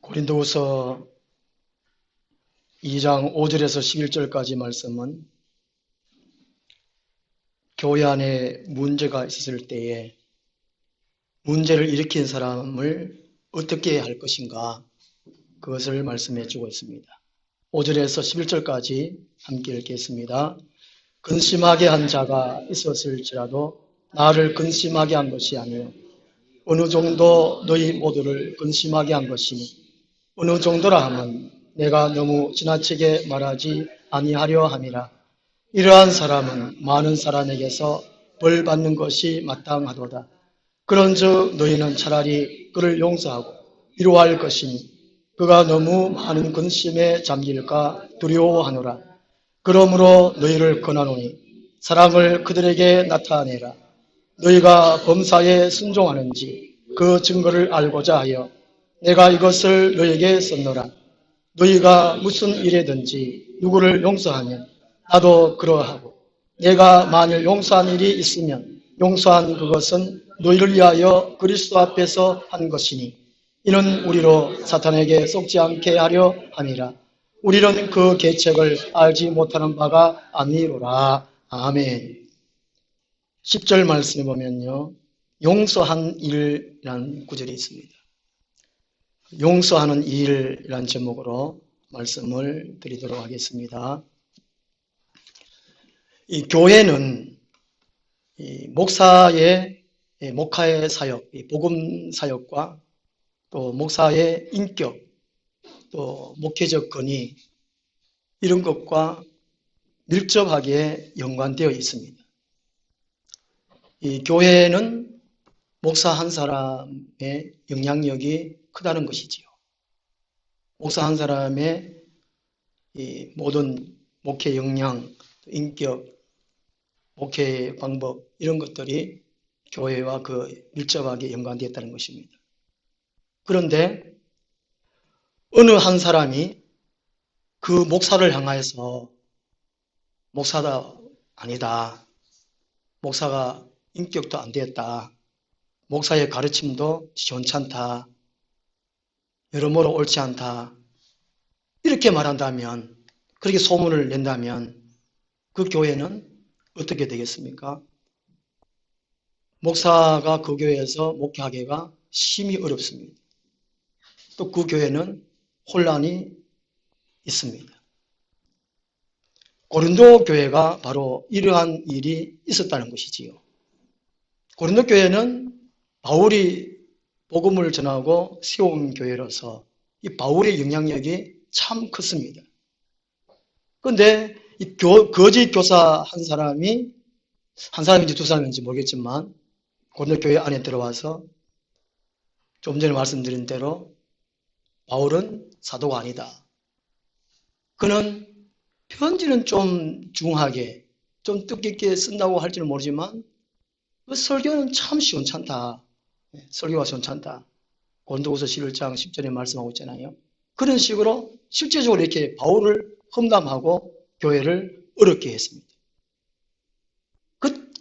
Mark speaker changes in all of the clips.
Speaker 1: 고린도후서 2장 5절에서 11절까지 말씀은 교회 안에 문제가 있었을 때에 문제를 일으킨 사람을 어떻게 할 것인가, 그것을 말씀해 주고 있습니다. 5절에서 11절까지 함께 읽겠습니다. 근심하게 한 자가 있었을지라도 나를 근심하게 한 것이 아니요 어느 정도 너희 모두를 근심하게 한 것이니, 어느 정도라 하면 내가 너무 지나치게 말하지 아니하려 함이라. 이러한 사람은 많은 사람에게서 벌 받는 것이 마땅하도다. 그런즉 너희는 차라리 그를 용서하고 위로할 것이니 그가 너무 많은 근심에 잠길까 두려워하노라. 그러므로 너희를 권하노니 사랑을 그들에게 나타내라. 너희가 범사에 순종하는지 그 증거를 알고자 하여 내가 이것을 너희에게 썼노라. 너희가 무슨 일에든지 누구를 용서하면 나도 그러하고, 내가 만일 용서한 일이 있으면 용서한 그것은 너희를 위하여 그리스도 앞에서 한 것이니, 이는 우리로 사탄에게 속지 않게 하려 함이라. 우리는 그 계책을 알지 못하는 바가 아니로라. 아멘. 10절 말씀에 보면요, 용서한 일이라는 구절이 있습니다. 용서하는 일이라는 제목으로 말씀을 드리도록 하겠습니다. 이 교회는 이 목사의 사역, 복음 사역과 또 목사의 인격, 또 목회적 권위, 이런 것과 밀접하게 연관되어 있습니다. 이 교회는 목사 한 사람의 영향력이 크다는 것이지요. 목사 한 사람의 이 모든 목회 역량, 인격, 목회 방법, 이런 것들이 교회와 그 밀접하게 연관되어 있다는 것입니다. 그런데 어느 한 사람이 그 목사를 향하여서 목사다 아니다, 목사가 인격도 안 되었다, 목사의 가르침도 시원찮다, 여러모로 옳지 않다, 이렇게 말한다면, 그렇게 소문을 낸다면 그 교회는 어떻게 되겠습니까? 목사가 그 교회에서 목회하기가 심히 어렵습니다. 또 그 교회는 혼란이 있습니다. 고린도 교회가 바로 이러한 일이 있었다는 것이지요. 고린도 교회는 바울이 복음을 전하고 세운 교회로서 이 바울의 영향력이 참 컸습니다. 그런데 이 거짓 교사 한 사람인지 두 사람인지 모르겠지만 고린도 교회 안에 들어와서 좀 전에 말씀드린 대로 바울은 사도가 아니다, 그는 편지는 좀 중하게, 좀 뜻깊게 쓴다고 할지는 모르지만 그 설교는 참 시원찮다, 설교가 시원찮다, 고린도후서 11장 10절에 말씀하고 있잖아요. 그런 식으로 실제적으로 이렇게 바울을 험담하고 교회를 어렵게 했습니다.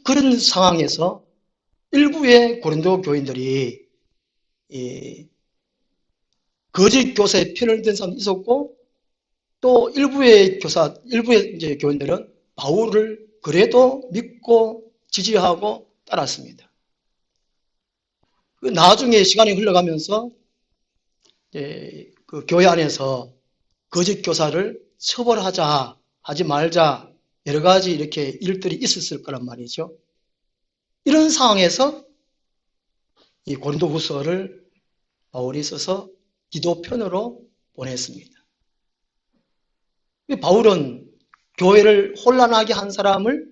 Speaker 1: 그런 상황에서 일부의 고린도 교인들이 거짓 교사의 편을 든 사람도 있었고, 또 일부의 이제 교인들은 바울을 그래도 믿고 지지하고 따랐습니다. 나중에 시간이 흘러가면서 그 교회 안에서 거짓 교사를 처벌하자, 하지 말자, 여러 가지 이렇게 일들이 있었을 거란 말이죠. 이런 상황에서 이 고린도후서를 바울이 써서 기도편으로 보냈습니다. 바울은 교회를 혼란하게 한 사람을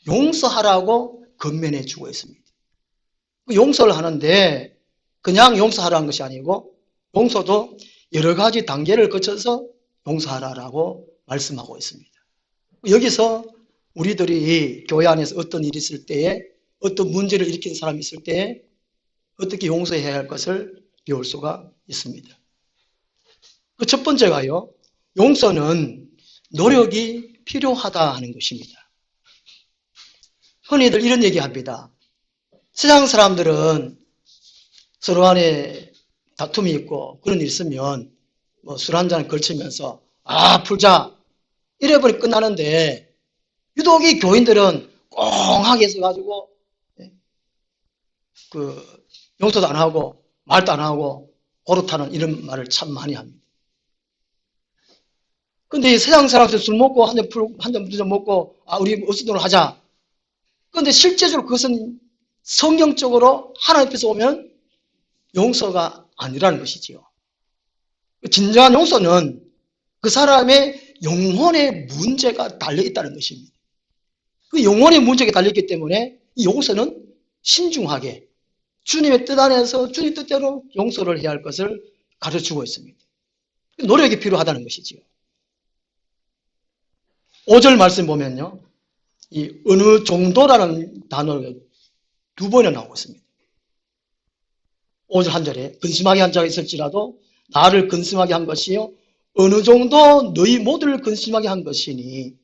Speaker 1: 용서하라고 권면해 주고 있습니다. 용서를 하는데 그냥 용서하라는 것이 아니고, 용서도 여러 가지 단계를 거쳐서 용서하라고 말씀하고 있습니다. 여기서 우리들이 교회 안에서 어떤 일이 있을 때에, 어떤 문제를 일으킨 사람이 있을 때에 어떻게 용서해야 할 것을 배울 수가 있습니다. 그 첫 번째가요, 용서는 노력이 필요하다 하는 것입니다. 흔히들 이런 얘기합니다. 세상 사람들은 서로 간에 다툼이 있고 그런 일 있으면 뭐 술 한잔 걸치면서 풀자 이래버리 끝나는데 유독 이 교인들은 꽁하게 있어가지고 그 용서도 안 하고 말도 안 하고 고루타는 이런 말을 참 많이 합니다. 근데 이 세상 사람한테 술 먹고 한잔 먹고 우리 어수선을 하자. 근데 실제적으로 그것은 성경적으로 하나님 앞에서 오면 용서가 아니라는 것이지요. 진정한 용서는 그 사람의 영혼의 문제가 달려있다는 것입니다. 그 영혼의 문제가 달려있기 때문에 이 용서는 신중하게 주님의 뜻 안에서 주님 뜻대로 용서를 해야 할 것을 가르쳐주고 있습니다. 노력이 필요하다는 것이지요. 5절 말씀 보면요. 이 어느 정도라는 단어가 2번이나 나오고 있습니다. 5절 한 절에 근심하게 한 자가 있을지라도 나를 근심하게 한 것이요 어느 정도 너희 모두를 근심하게 한 것이니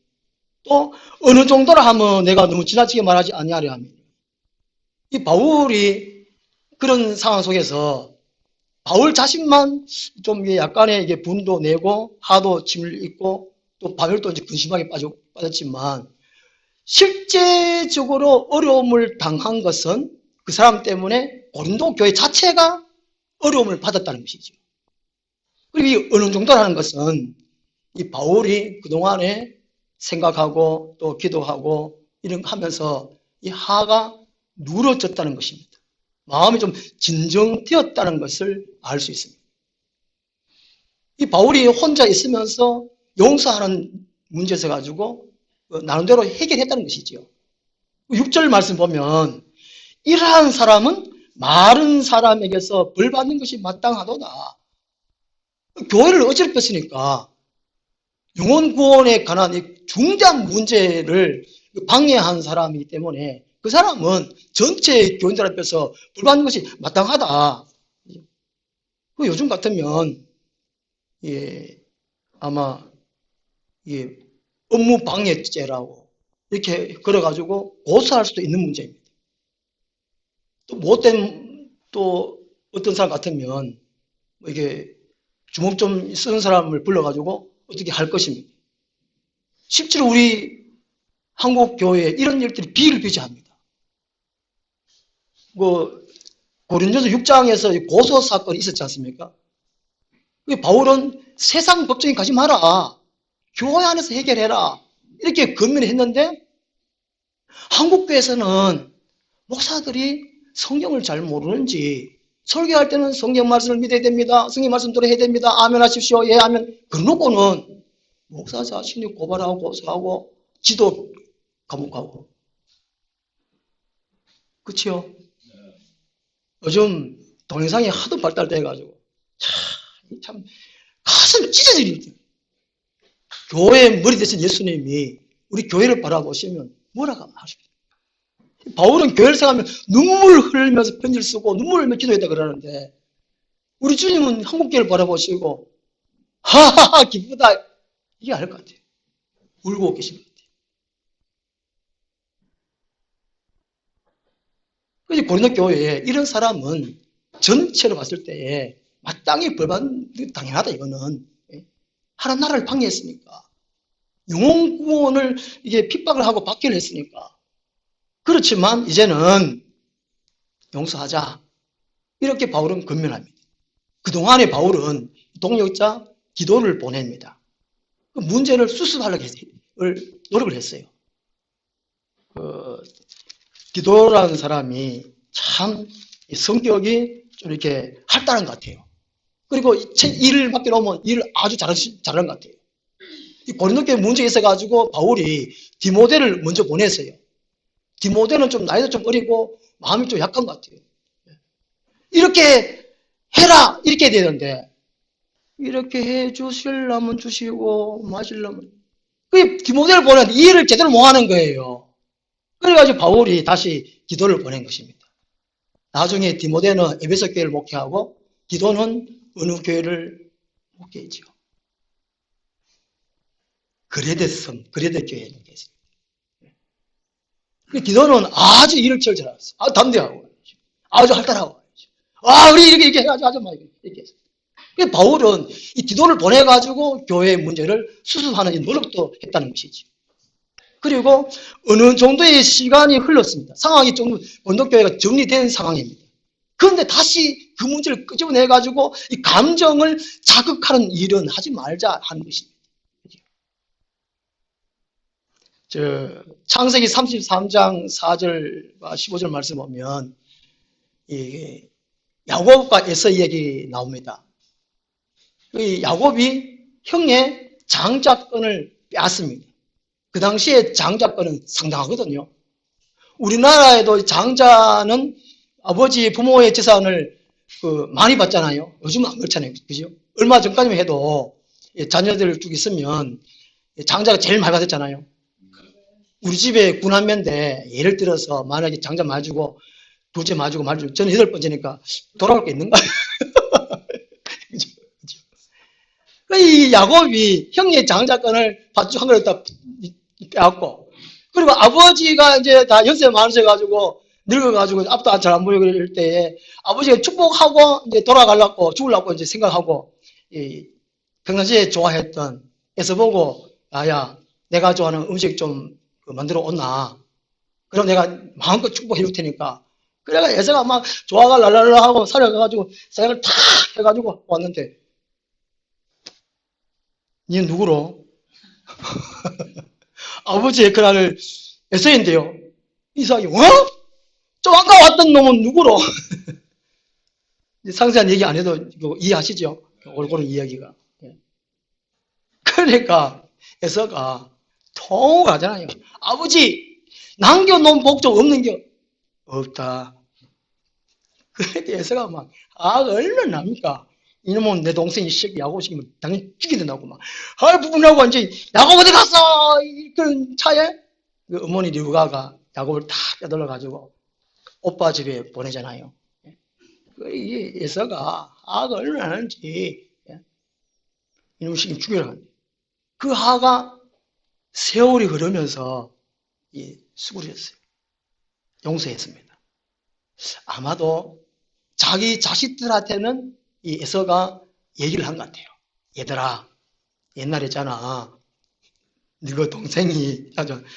Speaker 1: 또 어느 정도라 하면 내가 너무 지나치게 말하지 아니하려 합니다. 이 바울이 그런 상황 속에서 바울 자신만 좀 약간의 이게 분도 내고 화도 짐을 입고 또 바울도 이제 근심하게 빠졌지만 실제적으로 어려움을 당한 것은 그 사람 때문에 고린도 교회 자체가 어려움을 받았다는 것이죠. 그리고 이 어느 정도라는 것은 이 바울이 그동안에 생각하고 또 기도하고 이런 거 하면서 이 화가 누러졌다는 것입니다. 마음이 좀 진정되었다는 것을 알 수 있습니다. 이 바울이 혼자 있으면서 용서하는 문제에서 가지고 나름대로 해결했다는 것이죠. 6절 말씀 보면 이러한 사람은 마른 사람에게서 벌 받는 것이 마땅하도다. 교회를 어지럽혔으니까 영혼 구원에 관한 이 중대한 문제를 방해한 사람이기 때문에 그 사람은 전체 교인들 앞에서 벌 받는 것이 마땅하다. 요즘 같으면 아마 업무 방해죄라고 이렇게 걸어가지고 고소할 수도 있는 문제입니다. 또 못된 또 어떤 사람 같으면 이게 주먹 좀 쓰는 사람을 불러가지고 어떻게 할 것입니다. 실제로 우리 한국 교회에 이런 일들이 비일비재합니다. 고린도서 6장에서 고소 사건이 있었지 않습니까? 바울은 세상 법정에 가지 마라. 교회 안에서 해결해라. 이렇게 권면을 했는데 한국교회에서는 목사들이 성경을 잘 모르는지 설교할 때는 성경 말씀을 믿어야 됩니다. 성경 말씀대로 해야 됩니다. 아멘 하십시오. 예 하면 그러고는 목사 자신이 고발하고 고소하고 지도 감옥 가고 그치요? 요즘 동영상이 하도 발달돼가지고 참 가슴 찢어집니다. 교회의 머리 대신 예수님이 우리 교회를 바라보시면 뭐라고 하십니까? 바울은 교회를 생각하면 눈물 흘리면서 편지를 쓰고 눈물 흘리면서 기도했다 그러는데 우리 주님은 한국교회를 바라보시고 하하하 기쁘다 이게 아닐 것 같아요. 울고 계신 것 같아요. 그래서 고린도 교회에 이런 사람은 전체로 봤을 때에 마땅히 벌받는 게 당연하다 이거는. 하나님 나라를 방해했으니까. 영혼 구원을 이게 핍박을 하고 박해를 했으니까. 그렇지만 이제는 용서하자. 이렇게 바울은 권면합니다. 그동안에 바울은 동역자 디도를 보냅니다. 그 문제를 수습하려고 노력을 했어요. 디도라는 사람이 참 성격이 좀 이렇게 활달한 것 같아요. 그리고 일을 맡겨놓으면 일을 아주 잘하는 것 같아요. 이 고린도 교회 문제가 있어가지고 바울이 디모데를 먼저 보냈어요. 디모데는 좀 나이도 좀 어리고 마음이 좀 약한 것 같아요. 이렇게 해라 이렇게 해야 되는데 이렇게 해 주시려면 주시고 마시려면 그 디모데를 보냈는데 이 일을 제대로 못하는 거예요. 그래가지고 바울이 다시 디도를 보낸 것입니다. 나중에 디모데는 에베소 교회를 목회하고 디도는 어느 교회를 목회했죠. 그레데 교회에 목회했습니다. 디도는 아주 일을 제일 잘했어요. 아주 담대하고 아주 활달하고 우리 이렇게 해가지고 하자, 막 이렇게 했어요. 바울은 이 디도를 보내가지고 교회의 문제를 수습하는 이 노력도 했다는 것이죠. 그리고 어느 정도의 시간이 흘렀습니다. 상황이 좀 원독교회가 정리된 상황입니다. 그런데 다시 그 문제를 끄집어내가지고 이 감정을 자극하는 일은 하지 말자 하는 것입니다. 창세기 33장 4절과 15절 말씀 보면 이 야곱과 에서 이야기 나옵니다. 이 야곱이 형의 장자권을 빼앗습니다. 그 당시에 장자권은 상당하거든요. 우리나라에도 장자는 아버지 부모의 재산을 많이 받잖아요. 요즘은 안 그렇잖아요. 그죠? 얼마 전까지만 해도 자녀들 쭉 있으면 장자가 제일 많이 받았잖아요. 우리 집에 군함면데 예를 들어서 만약에 장자 맞주고 둘째 맞주고 말주고 저는 8번째니까 돌아갈 게 있는가? 이 야곱이 형의 장자권을 한 걸 다 빼앗고, 그리고 아버지가 이제 다 연세 많으셔가지고 늙어가지고 앞도 잘 안 보이고 이럴 때에 아버지가 축복하고 이제 돌아가려고 죽으려고 이제 생각하고, 평상시에 좋아했던 에서 보고, 야, 내가 좋아하는 음식 좀 만들어 온나? 그럼 내가 마음껏 축복해 줄 테니까. 그래가 에서가 막 좋아가 랄랄라 하고 사려가가지고 사역을 탁 해가지고 왔는데, 니 누구로? 아버지의 그날을 에서인데요. 이삭이, 좀 아까 왔던 놈은 누구로? 상세한 얘기 안 해도 이해하시죠? 옳고는 이야기가. 그러니까 에서가 통을 하잖아요. 아버지, 남겨놓은 복 좀 없는 게 없다. 그러니까 에서가 막, 얼마나 납니까? 이놈은 내 동생이 야곱 시키면 당연히 죽게 된다고 막. 부분하고 이제 야곱 어디 갔어? 그런 차에 그 어머니 르브가가 야곱을 다 빼돌려가지고 오빠 집에 보내잖아요. 이 에서가 얼마나 하는지 이놈 시키면 죽여라. 그 하가 세월이 흐르면서 수그렸어요. 용서했습니다. 아마도 자기 자식들한테는 이 에서가 얘기를 한 것 같아요. 얘들아, 옛날에 있잖아. 너희 동생이,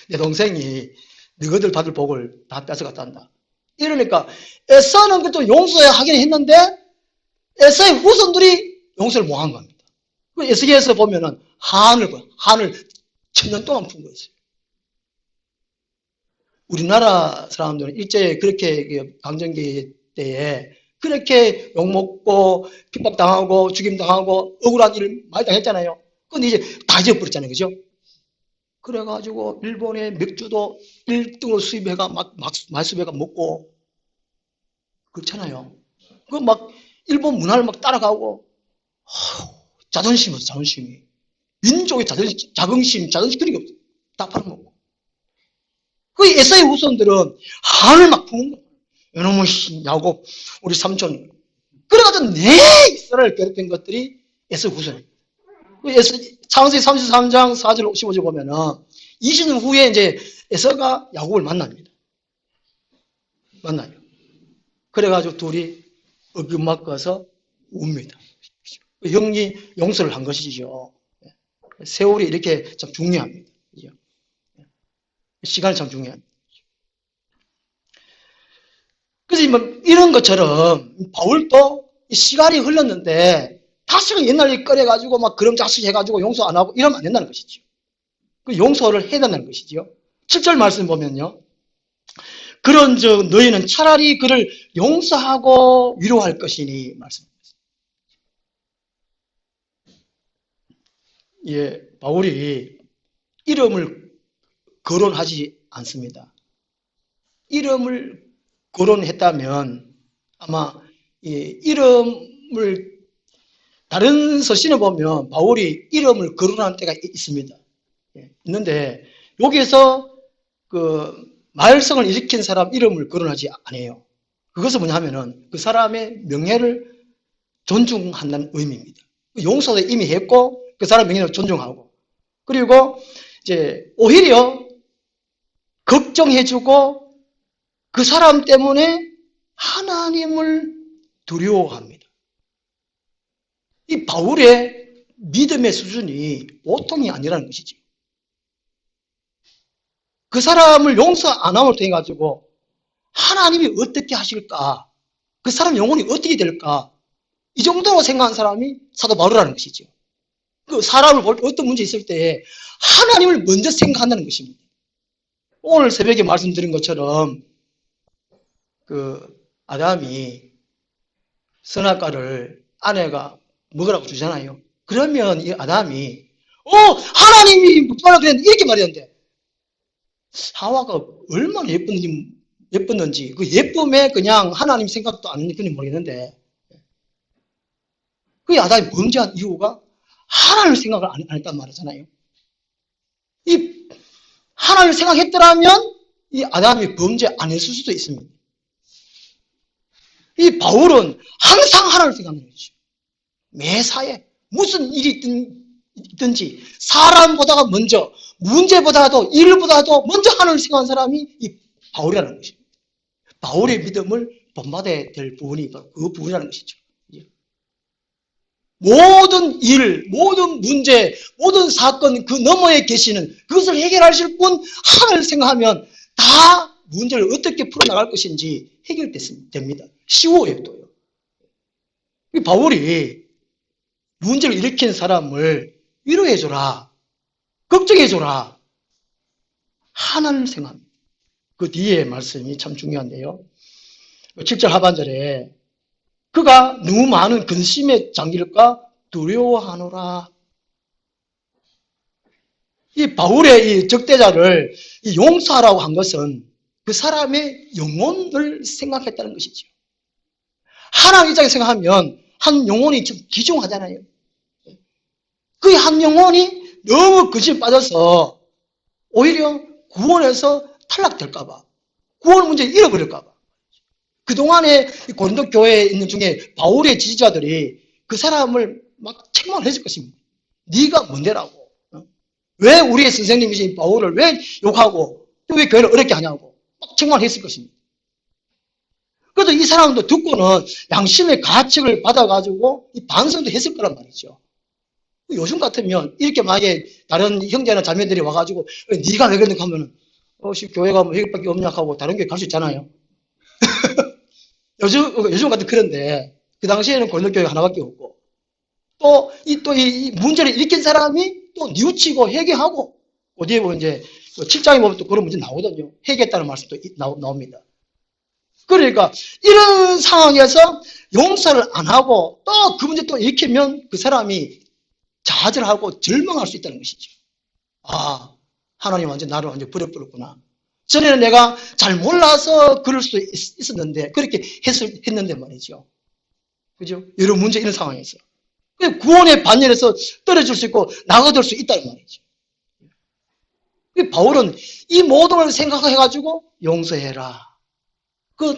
Speaker 1: 내 동생이 너희들 받을 복을 다 뺏어갔단다. 이러니까 에서는 그래도 용서하긴 했는데 에서의 후손들이 용서를 못 한 겁니다. 에스겔에서 보면은 한을 1000년 동안 푼 거였어요. 우리나라 사람들은 일제에 그렇게 강점기 때에 그렇게 욕먹고 핍박당하고 죽임당하고 억울한 일 많이 당했잖아요. 근데 이제 다 잊어버렸잖아요. 그죠? 그래가지고 일본의 맥주도 1등으로 수입해가 말수배가 먹고 그렇잖아요. 그 막 일본 문화를 막 따라가고 자존심이 민족의 자긍심 그런 게 없어요. 다 팔아먹고. 그 에서의 후손들은 한을 막 푸는 거예요. 이놈의 야곱, 우리 삼촌. 그래가지고 이스라엘을 괴롭힌 것들이 에서 후손이에요. 창세기 33장 4절 15절 보면은 20년 후에 이제 에서가 야곱을 만납니다. 만나요. 그래가지고 둘이 어긋맞고서 웁니다. 형이 용서를 한 것이죠. 세월이 이렇게 참 중요합니다. 시간이 참 중요합니다. 그래서 뭐 이런 것처럼 바울도 시간이 흘렀는데 다시금 옛날에 꺼내가지고 막 그럼 자식 해가지고 용서 안 하고 이러면 안 된다는 것이죠. 그 용서를 해야 된다는 것이죠. 7절 말씀 보면요. 그런즉 너희는 차라리 그를 용서하고 위로할 것이니 말씀입니다. 바울이 이름을 거론하지 않습니다. 이름을 거론했다면 아마 이름을 다른 서신에 보면 바울이 이름을 거론한 때가 있습니다. 있는데 여기에서 그 말썽을 일으킨 사람 이름을 거론하지 않아요. 그것은 뭐냐 하면은 그 사람의 명예를 존중한다는 의미입니다. 용서도 이미 했고 그 사람 명예를 존중하고 그리고 이제 오히려 걱정해주고 그 사람 때문에 하나님을 두려워합니다. 이 바울의 믿음의 수준이 보통이 아니라는 것이죠. 그 사람을 용서 안 함을 통해 가지고 하나님이 어떻게 하실까? 그 사람 영혼이 어떻게 될까? 이 정도로 생각한 사람이 사도 바울이라는 것이죠. 그 사람을 볼 때 어떤 문제 있을 때 하나님을 먼저 생각한다는 것입니다. 오늘 새벽에 말씀드린 것처럼 그 아담이 선악과를 아내가 먹으라고 주잖아요. 그러면 이 아담이 하나님이 묻지마라 그랬는데 이렇게 말했는데 하와가 얼마나 예뻤는지 그 예쁨에 그냥 하나님 생각도 안 했는지 모르겠는데 그 아담이 범죄한 이유가 하나님을 생각을 안 했단 말이잖아요. 이 하나님을 생각했더라면 이 아담이 범죄 안 했을 수도 있습니다. 이 바울은 항상 하나님을 생각하는 거죠. 매사에 무슨 일이 있든지 사람보다가 먼저 문제보다도 일보다도 먼저 하나님을 생각하는 사람이 이 바울이라는 것입니다. 바울의 믿음을 본받아야 될 부분이 바로 그 부분이라는 것이죠. 모든 일, 모든 문제, 모든 사건 그 너머에 계시는 그것을 해결하실 분 하나님을 생각하면 다 문제를 어떻게 풀어나갈 것인지 해결됩니다. 쉬워요 또요. 바울이 문제를 일으킨 사람을 위로해줘라, 걱정해줘라, 하나님을 생각합니다. 그 뒤에 말씀이 참 중요한데요. 7절 하반절에 그가 너무 많은 근심에 잠길까 두려워하노라. 이 바울의 이 적대자를 용서하라고 한 것은 그 사람의 영혼을 생각했다는 것이죠. 하나님 입장에서 생각하면 한 영혼이 좀 기중하잖아요. 그 한 영혼이 너무 근심에 빠져서 오히려 구원에서 탈락될까봐, 구원 문제를 잃어버릴까봐. 그동안에 고린도 교회에 있는 중에 바울의 지지자들이 그 사람을 막 책망했을 것입니다. 네가 뭔데라고. 왜 우리의 선생님이신 바울을 왜 욕하고 또 왜 교회를 어렵게 하냐고 막 책망했을 것입니다. 그래도 이 사람도 듣고는 양심의 가책을 받아가지고 반성도 했을 거란 말이죠. 요즘 같으면 이렇게 만약에 다른 형제나 자매들이 와가지고 네가 왜 그러는가 하면은 교회가 뭐 여기밖에 없냐 하고 다른 교회 갈 수 있잖아요. 요즘 같은 그런데 그 당시에는 고린도교회가 하나밖에 없고 또 이 문제를 일으킨 사람이 또 뉘우치고 회개하고 어디에 보면 이제 7장에 보면 또 그런 문제 나오거든요. 회개했다는 말씀도 나옵니다. 그러니까 이런 상황에서 용서를 안 하고 또 그 문제 또 일으키면 그 사람이 좌절하고 절망할 수 있다는 것이죠. 아, 하나님 완전 나를 완전 버려버렸구나. 전에는 내가 잘 몰라서 그럴 수도 있었는데 그렇게 했는데 말이죠. 그죠? 여러 문제 이런 상황에서 구원의 반열에서 떨어질 수 있고 나가들 수 있다는 말이죠. 바울은 이 모든 걸 생각해가지고 용서해라.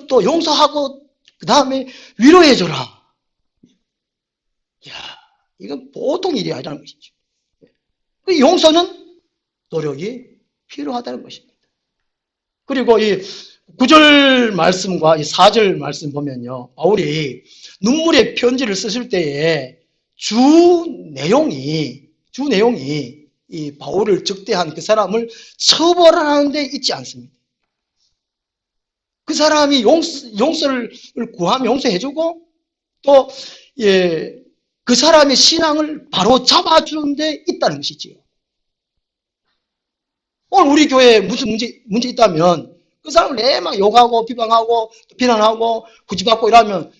Speaker 1: 또 용서하고 그 다음에 위로해줘라. 이야, 이건 보통 일이 아니라는 것이죠. 용서는 노력이 필요하다는 것입니다. 그리고 이 9절 말씀과 이 4절 말씀 보면요. 바울이 눈물의 편지를 쓰실 때에 주 내용이 이 바울을 적대한 그 사람을 처벌하는 데 있지 않습니다. 그 사람이 용서를 구하면 용서해주고 또 그 사람의 신앙을 바로 잡아주는 데 있다는 것이지요. 오늘 우리 교회에 무슨 문제 있다면 그 사람을 내막 욕하고 비방하고 비난하고 구집받고 이러면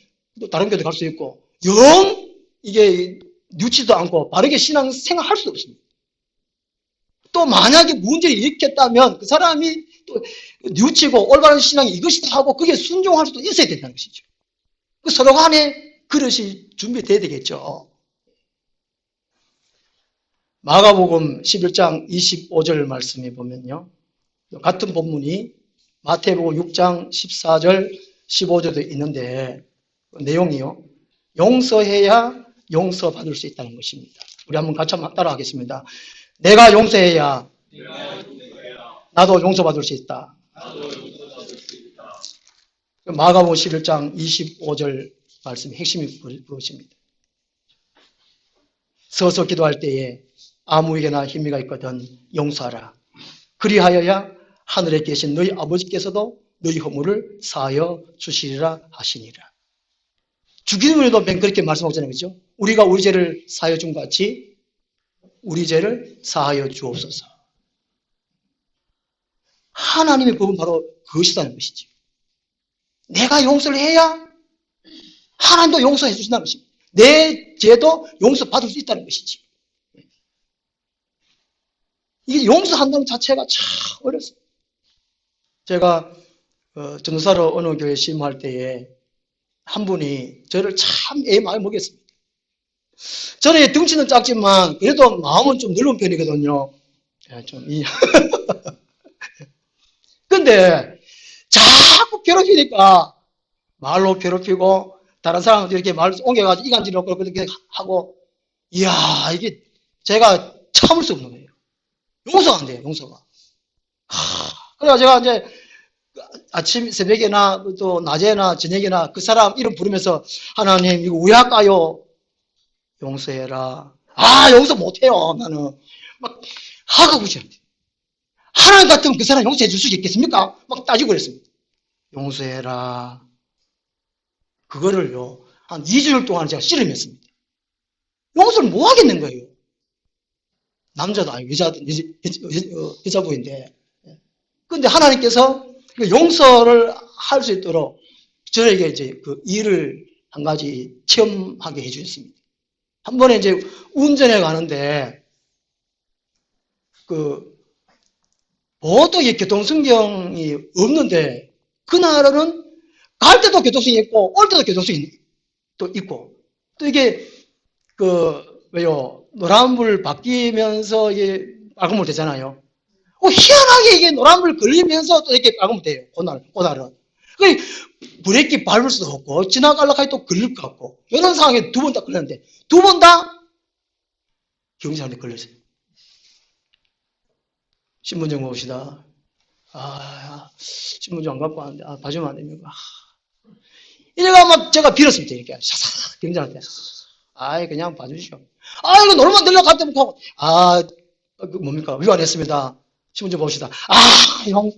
Speaker 1: 또 다른 교회도 갈 수 있고 영 이게 뉘치도 않고 바르게 신앙 생활할 수 없습니다. 또 만약에 문제를 일으켰다면 그 사람이 또 뉘치고 올바른 신앙이 이것이다 하고 그게 순종할 수도 있어야 된다는 것이죠. 그 서로 간에 그릇이 준비돼야 되겠죠. 마가복음 11장 25절 말씀에 보면요. 같은 본문이 마태복음 6장 14절 15절도 있는데 내용이요. 용서해야 용서받을 수 있다는 것입니다. 우리 한번 같이 한번 따라하겠습니다. 내가 용서해야 나도 용서받을 수 있다. 마가복음 11장 25절 말씀의 핵심이 그것입니다. 서서 기도할 때에 아무에게나 힘이가 있거든 용서하라. 그리하여야 하늘에 계신 너희 아버지께서도 너희 허물을 사하여 주시리라 하시니라. 주기도문에도 그렇게 말씀하잖아요. 그죠? 우리가 우리 죄를 사하여 준 것 같이 우리 죄를 사하여 주옵소서. 하나님의 법은 바로 그것이라는 것이죠. 내가 용서를 해야 하나님도 용서해 주신다는 것입니다. 내 죄도 용서받을 수 있다는 것이지. 이게 용서한다는 자체가 참 어렵습니다. 제가 전도사로 어느 교회 심할 때에 한 분이 저를 참 애 많이 먹였습니다. 저는 덩치는 작지만 그래도 마음은 좀 넓은 편이거든요. 근데 자꾸 괴롭히니까 말로 괴롭히고 다른 사람한테 이렇게 말 옮겨가지고 이간질하고 그렇게 하고 이야 이게 제가 참을 수 없는 거예요. 용서가 안 돼요. 용서가. 그래서 제가 이제 아침 새벽에나 또 낮에나 저녁에나 그 사람 이름 부르면서 하나님 이거 왜 할까요? 용서해라. 용서 못해요. 나는 막 하고 싶은데 하나님 같으면 그 사람 용서해 줄 수 있겠습니까? 막 따지고 그랬습니다. 용서해라. 그거를요 한 2주일 동안 제가 씨름했습니다. 용서를 뭐 하겠는 거예요. 남자도 아니고 여자분인데. 근데 하나님께서 용서를 할 수 있도록 저에게 이제 그 일을 한 가지 체험하게 해주셨습니다. 한 번에 이제 운전해 가는데 보통 교통신경이 없는데 그날은 갈 때도 교통신경이 있고 올 때도 교통신경이 또 있고 또 이게 노란불 바뀌면서 이게 빨간불 되잖아요. 희한하게 이게 노란불 걸리면서 또 이렇게 빨간불 돼요. 그날은. 브레이크 밟을 수도 없고 지나가려고 해도 걸릴 것 같고 이런 상황에 두 번 다 걸렸는데 두 번 다 경찰한테 걸렸어요. 신분증 봅시다. 신분증 안 갖고 왔는데 봐주면 안 됩니까? 이래가 막 제가 빌었습니다. 이렇게 샤삭 경찰한테 그냥 봐주시오. 이거 노름만 들려갔다면 하고 뭡니까? 위반했습니다. 신분증 봅시다. 형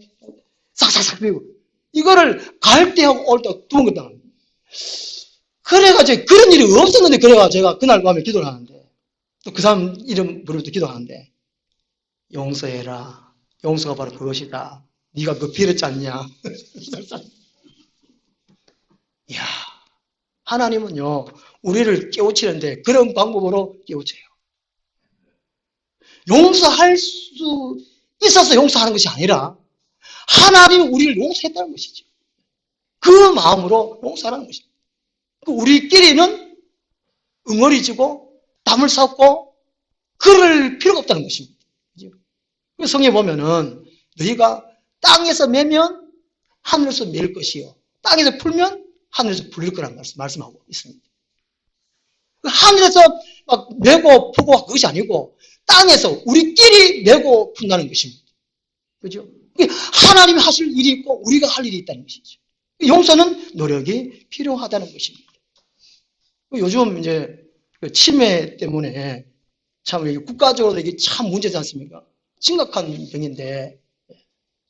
Speaker 1: 싹싹싹 비고 이거를 갈 때 하고 올 때 두 번 그랬다. 그래가지고 그런 일이 없었는데 그래가 제가 그날 밤에 기도를 하는데 또 그 사람 이름 부르면서 기도하는데 용서해라. 용서가 바로 그것이다. 네가 그 빌었지 않냐? 이야, 하나님은요 우리를 깨우치는데 그런 방법으로 깨우쳐요. 용서할 수 있어서 용서하는 것이 아니라 하나님이 우리를 용서했다는 것이죠. 그 마음으로 용서하는 것입니다. 우리끼리는 응어리지고 담을 쌓고 그럴 필요가 없다는 것입니다. 성경에 보면은 너희가 땅에서 매면 하늘에서 맬 것이요 땅에서 풀면 하늘에서 풀릴 거라는 말씀하고 있습니다. 하늘에서 막 메고 푸고 그것이 아니고 땅에서 우리끼리 메고 푼다는 것입니다. 그죠? 하나님이 하실 일이 있고 우리가 할 일이 있다는 것이죠. 용서는 노력이 필요하다는 것입니다. 요즘 이제 치매 때문에 참 국가적으로 이게 참 문제지 않습니까? 심각한 병인데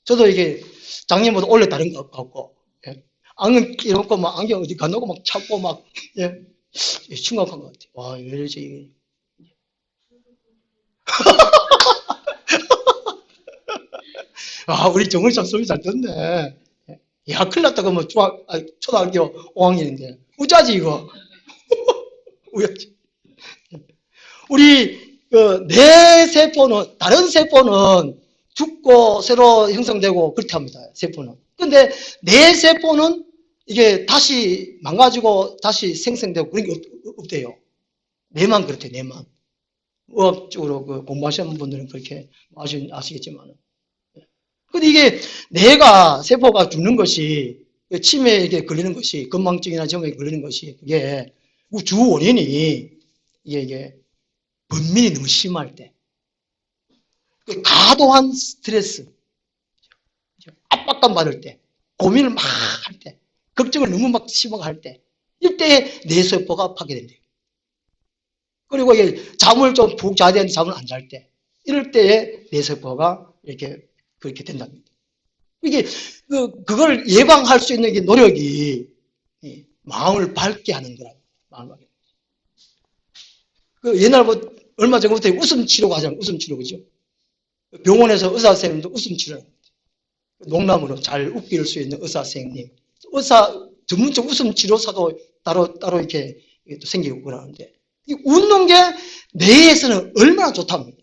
Speaker 1: 저도 이게 작년보다 올해 다른 것 같고 안경 끼놓고 막 안경 어디 가놓고 막 찾고 막 심각한 것 같아요. 와, 왜 이러지 이게. 우리 정을 참 소리 잘 듣네. 야, 큰일 났다. 그러면 초등학교 5학년인데. 우짜지, 이거. 우야지. 우리, 뇌 세포는, 다른 세포는 죽고 새로 형성되고 그렇게 합니다. 세포는. 근데 뇌 세포는 이게 다시 망가지고 다시 생성되고 그런 게 없대요. 뇌만 그렇대, 뇌만. 의학적으로 공부하시는 분들은 그렇게 아시겠지만. 근데 이게 뇌가 세포가 죽는 것이 치매에 걸리는 것이 건망증이나 정맥에 걸리는 것이 그게 주 원인이 이게 번민이 너무 심할 때 과도한 스트레스 압박감 받을 때 고민을 막 할 때 걱정을 너무 막 심하게 할 때 이때 뇌세포가 파괴된대요. 그리고 이게 잠을 좀 푹 자야 되는데 잠을 안 잘 때, 이럴 때에 뇌세포가 이렇게 그렇게 된답니다. 이게 그걸 예방할 수 있는 게 노력이 마음을 밝게 하는 거라고. 마음을 밝게. 옛날부터 얼마 전부터 웃음 치료가 하잖아요. 웃음 치료, 그죠? 병원에서 의사 선생님도 웃음 치료. 농담으로 잘 웃길 수 있는 의사 선생님, 전문적 웃음 치료사도 따로 이렇게 또 생기고 그러는데, 이 웃는 게 뇌에서는 얼마나 좋답니다.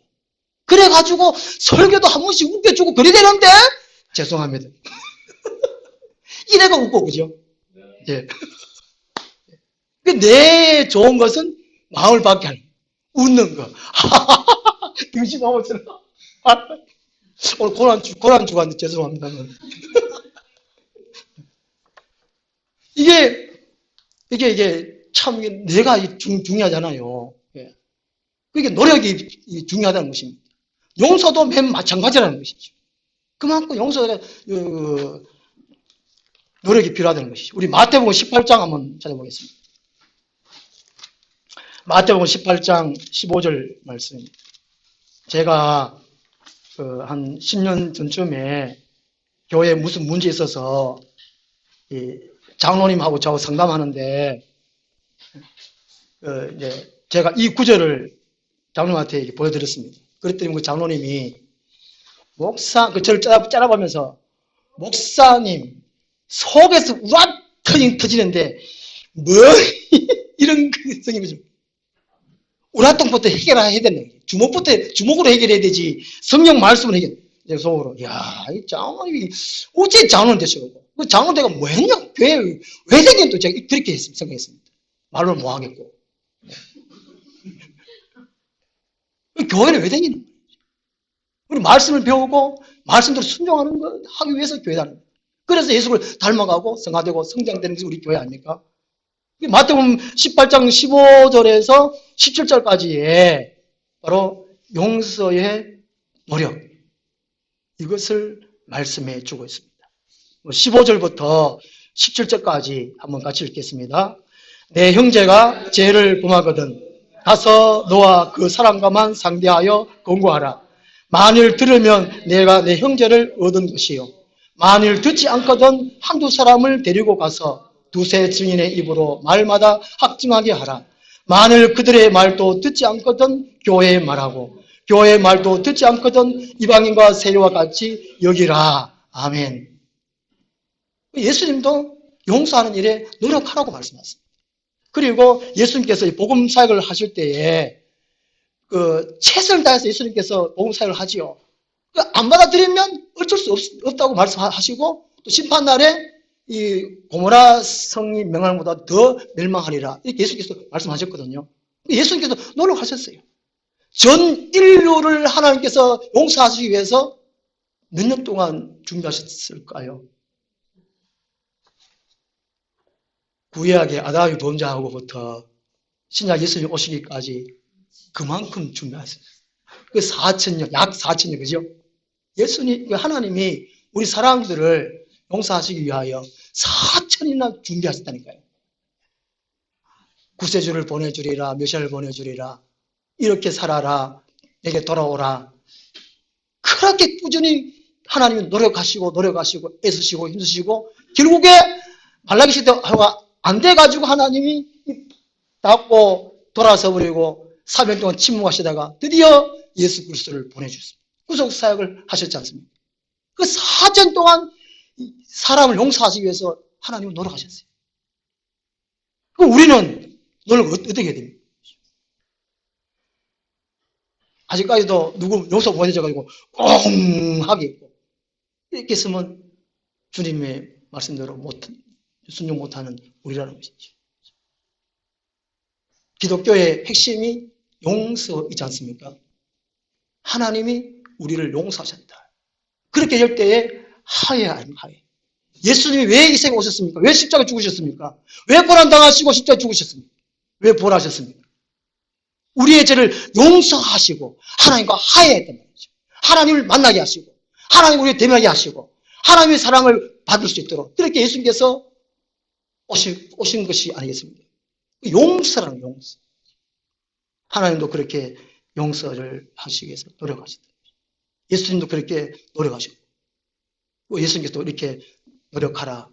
Speaker 1: 그래가지고 설교도 한 번씩 웃겨주고 그래야 되는데, 죄송합니다. 이래가 웃고, 그죠? 예. 뇌에 좋은 것은 마음을 받게 하는, 웃는 거. 병신 나오잖아. 오늘 고난주 왔는데 죄송합니다. 이게 참 뇌가 중요하잖아요. 예. 그게 노력이 중요하다는 것입니다. 용서도 맨 마찬가지라는 것이죠. 그만큼 용서가 노력이 필요하다는 것이죠. 우리 마태복음 18장 한번 찾아보겠습니다. 마태복음 18장 15절 말씀. 제가 한 10년 전쯤에 교회에 무슨 문제 있어서 장로님하고 저하고 상담하는데 이제 제가 이 구절을 장로님한테 보여드렸습니다. 그랬더니 그 장로님이 저를 짜라보면서 목사님 속에서 우라 터지는데 뭐 이런 성이죠. 우라통부터 해결해야 된다. 주먹으로 해결해야 되지. 성령 말씀을 해결. 내 속으로, 이 장로님이 어째 장로는 되셔. 그 장로는 내가 뭐 했냐? 교회 왜 생긴 또 제가 그렇게 생각했습니다. 말로 뭐 하겠고. 교회는 왜 생기는 거예요? 우리 말씀을 배우고 말씀대로 순종하는 거 하기 위해서 교회라는 거예요. 그래서 예수를 닮아가고 성화되고 성장되는 것이 우리 교회 아닙니까? 마태복음 18장 15절에서 17절까지의 바로 용서의 노력, 이것을 말씀해 주고 있습니다. 15절부터 17절까지 한번 같이 읽겠습니다. 내 형제가 죄를 범하거든 가서 너와 그 사람과만 상대하여 권고하라. 만일 들으면 내가 내 형제를 얻은 것이요, 만일 듣지 않거든 한두 사람을 데리고 가서 두세 증인의 입으로 말마다 확증하게 하라. 만일 그들의 말도 듣지 않거든 교회의 말하고 교회의 말도 듣지 않거든 이방인과 세리와 같이 여기라. 아멘. 예수님도 용서하는 일에 노력하라고 말씀하셨습니다. 그리고 예수님께서 복음 사역을 하실 때에 최선을 다해서 예수님께서 복음 사역을 하지요. 안 받아들이면 어쩔 수 없다고 말씀하시고, 또 심판날에 이 고모라 성이 멸망한 것보다 더 멸망하리라, 이렇게 예수님께서 말씀하셨거든요. 예수님께서 노력하셨어요. 전 인류를 하나님께서 용서하시기 위해서 몇 년 동안 준비하셨을까요? 구약의 아담이 범죄하고부터 신약 예수님 오시기까지 그만큼 준비하셨어요. 그 4,000년, 약 4,000년, 그죠? 예수님, 하나님이 우리 사람들을 용서하시기 위하여 4,000이나 준비하셨다니까요. 구세주를 보내주리라, 메시아를 보내주리라, 이렇게 살아라, 내게 돌아오라. 그렇게 꾸준히 하나님이 노력하시고 애쓰시고 힘쓰시고, 결국에 말라기 시대가 안 돼가지고 하나님이 닫고 돌아서 버리고 3년 동안 침묵하시다가 드디어 예수 그리스도를 보내주셨습니다. 구속 사역을 하셨지 않습니까? 그 4년 동안 사람을 용서하시기 위해서 하나님은 노력하셨어요. 그럼 우리는 노력을 어떻게 해야 됩니까? 아직까지도 누구 용서 보내져가지고 꽁하게 있고, 이렇게 있으면 주님의 말씀대로 순종 못하는 우리라는 것이죠. 기독교의 핵심이 용서이지 않습니까? 하나님이 우리를 용서하셨다. 그렇게 될 때에 하해 아닙니까? 하해. 예수님이 왜 이 세상에 오셨습니까? 왜 십자가에 죽으셨습니까? 왜 고난당하시고 십자가에 죽으셨습니까? 왜 부활하셨습니까? 우리의 죄를 용서하시고 하나님과 화해했단 말이죠. 하나님을 만나게 하시고 하나님 우리를 대면하게 하시고 하나님의 사랑을 받을 수 있도록, 그렇게 예수님께서 오신 것이 아니겠습니까? 용서라는 용서. 하나님도 그렇게 용서를 하시기 위해서 노력하셨다. 예수님도 그렇게 노력하셨고, 예수님께서도 이렇게 노력하라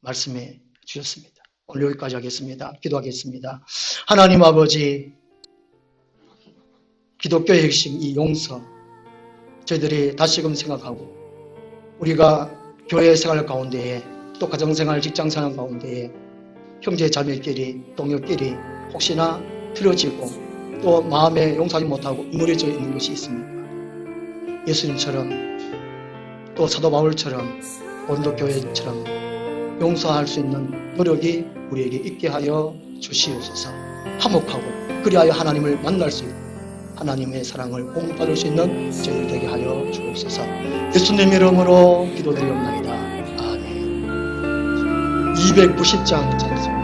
Speaker 1: 말씀해 주셨습니다. 오늘 여기까지 하겠습니다. 기도하겠습니다. 하나님 아버지, 기독교의 핵심 이 용서, 저희들이 다시금 생각하고 우리가 교회 생활 가운데에 또 가정생활, 직장생활 가운데에 형제 자매끼리, 동료끼리 혹시나 틀어지고 또 마음에 용서하지 못하고 우물해져 있는 것이 있습니까? 예수님처럼 또 사도 바울처럼 고린도교회처럼 용서할 수 있는 노력이 우리에게 있게 하여 주시옵소서. 화목하고 그리하여 하나님을 만날 수 있고 하나님의 사랑을 공급받을 수 있는 저희들 되게 하여 주옵소서. 예수님 이름으로 기도드리옵나이다. 아멘. 290장 찬송.